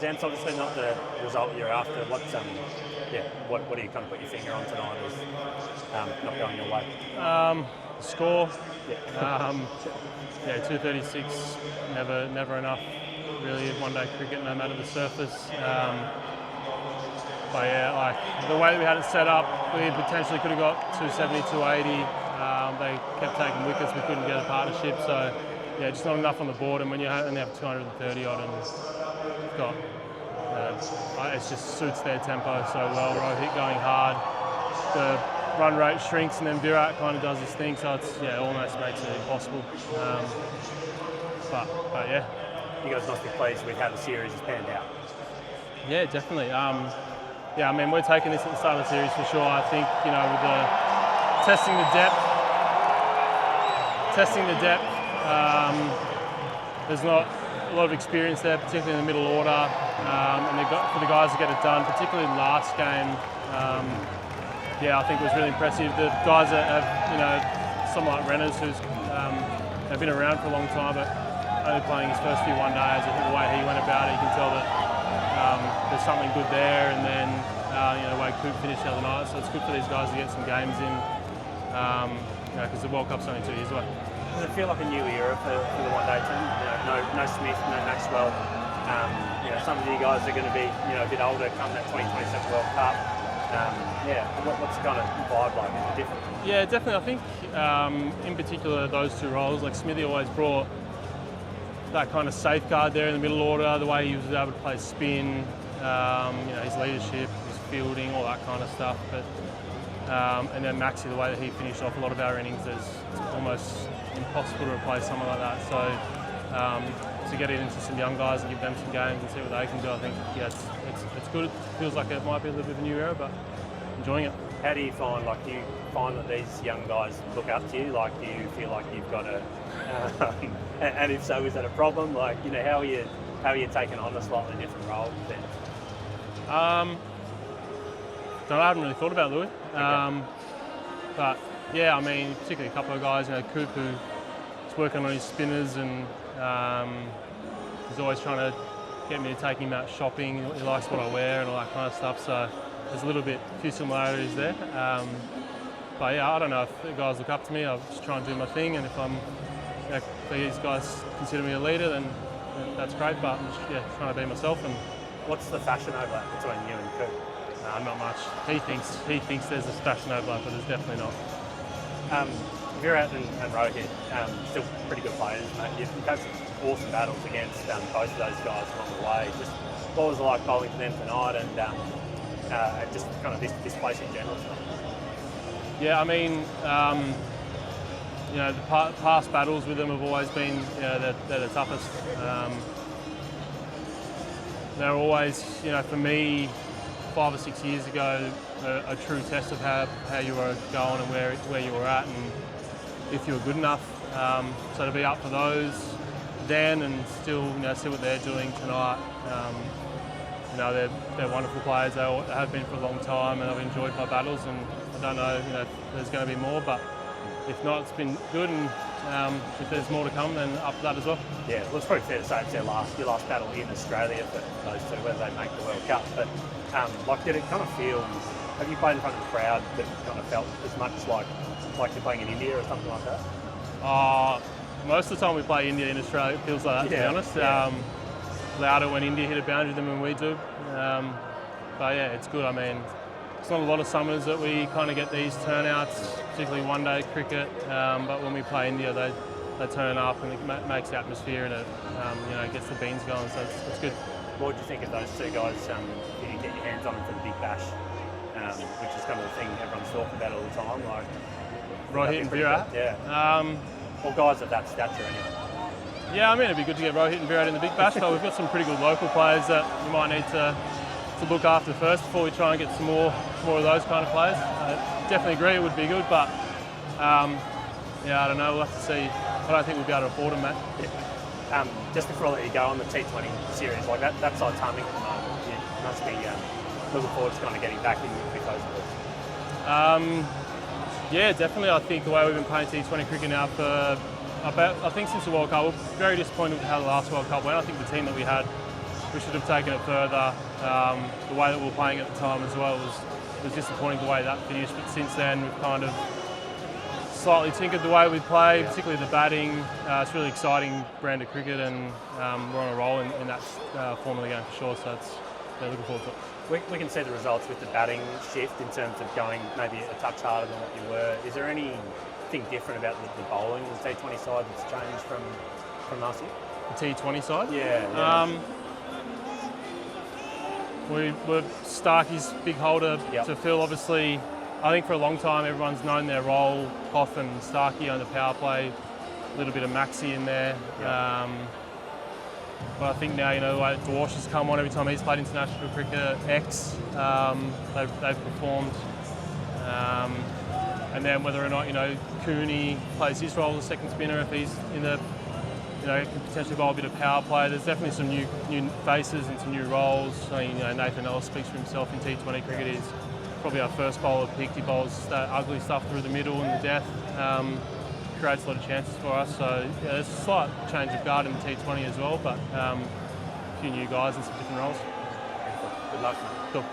Zant's obviously not the result you're after. What do you kind of put your finger on tonight as not going your way? Score. Yeah. 236. Never enough. Really, one-day cricket, no matter the surface. But yeah, like the way that we had it set up, we potentially could have got 270, 280. They kept taking wickets, we couldn't get a partnership. So yeah, just not enough on the board. And when you only have 230 odd, and you've got, it just suits their tempo so well. Rohit going hard, the run rate shrinks, and then Virat kind of does his thing. So it's almost makes it impossible. But yeah. You guys must be pleased with how the series has panned out. Yeah, definitely. I mean, we're taking this at the start of the series for sure. I think, with the testing the depth, there's not a lot of experience there, particularly in the middle order. And for the guys to get it done, particularly last game, I think it was really impressive. The guys that have, someone like Reynolds, who's have been around for a long time, but only playing his first few one days, I think the way he went about it, you can tell that there's something good there. And then the way Coop finished the other night, so it's good for these guys to get some games in, because the World Cup's only 2 years away. Does it feel like a new era for the one-day team? No Smith, no Maxwell. Some of you guys are going to be a bit older come that 2027 World Cup. What's the kind of vibe like? Is it different? Yeah, definitely. I think in particular those two roles, like Smithy always brought that kind of safeguard there in the middle order, the way he was able to play spin, his leadership, his fielding, all that kind of stuff. But and then Maxi, the way that he finished off a lot of our innings, it's almost impossible to replace someone like that. So to get it into some young guys and give them some games and see what they can do, I think it's good. It feels like it might be a little bit of a new era, but enjoying it. How do you find that these young guys look up to you? Like, do you feel like you've got a and if so, is that a problem? Like, how are you taking on a slightly different role then? I haven't really thought about Louis. Okay. But yeah, I mean, particularly a couple of guys, Coop, who's working on his spinners, and he's always trying to get me to take him out shopping. He likes what I wear and all that kind of stuff. So there's a few similarities there. But yeah, I don't know if the guys look up to me. I'll just try and do my thing, and if these guys consider me a leader, then that's great. But I'm just trying to be myself. And what's the fashion overlap between you and Coop? Not much. He thinks there's a fashion overlap, but there's definitely not. Virat and Rohit, still pretty good players, mate. You've had some awesome battles against both of those guys along the way. Just what was it like bowling for them tonight, and just kind of this place in general tonight? Yeah, I mean, the past battles with them have always been, they're the toughest. They're always, for me, 5 or 6 years ago, a true test of how you were going and where you were at, and if you were good enough. So to be up for those then and still see what they're doing tonight. They're wonderful players. They have been for a long time, and I've enjoyed my battles. And I don't know, if there's going to be more, but if not, it's been good. And if there's more to come, then up for that as well. Yeah, well, it's probably fair to say it's your last battle in Australia for those two, whether they make the World Cup. But did it kind of feel? Have you played in front of a crowd that kind of felt as much like you're playing in India or something like that? Most of the time we play India in Australia, it feels like that, to be honest. Yeah. Louder when India hit a boundary than when we do. But yeah, it's good. I mean, it's not a lot of summers that we kind of get these turnouts, particularly one-day cricket. But when we play India, they turn up, and it makes the atmosphere, and it gets the beans going. So it's good. What would you think of those two guys? You get your hands on them for the Big Bash, which is kind of the thing everyone's talking about all the time, like Rohit and Virat. Yeah. Well, guys of that stature, anyway. Yeah, I mean, it'd be good to get Rohit and Virat in the Big Bash, but we've got some pretty good local players that you might need to look after first before we try and get some more of those kind of players. Definitely agree, it would be good, but I don't know. We'll have to see. I don't think we'll be able to afford them, mate. Yeah. Just before I let you go on the T20 series, like that side's humming at the moment. You must be looking forward to kind of getting back in with those boys. Yeah, definitely. I think the way we've been playing T20 cricket now I think since the World Cup, we're very disappointed with how the last World Cup went. I think the team that we had we should have taken it further. The way that we were playing at the time as well was disappointing the way that finished, but since then we've kind of slightly tinkered the way we play, particularly the batting. It's a really exciting brand of cricket, and we're on a roll in that form of the game for sure, so looking forward to it. We can see the results with the batting shift in terms of going maybe a touch harder than what you were. Is there anything different about the bowling in the T20 side that's changed from last year? The T20 side? Yeah. We're Starkey's big holder to fill, obviously. I think for a long time everyone's known their role. Hoff and Starkey on the power play, a little bit of Maxi in there. Yep. But I think now, the way Dwarsh has come on every time he's played international cricket, they've performed. And then whether or not, Cooney plays his role as a second spinner, if he's in the, can potentially bowl a bit of power play. There's definitely some new faces and some new roles. Nathan Ellis speaks for himself in T20 cricket. He's probably our first bowler picked. He bowls that ugly stuff through the middle and the death. Creates a lot of chances for us. So there's a slight change of guard in the T20 as well, but a few new guys and some different roles. Good luck, mate. Cool.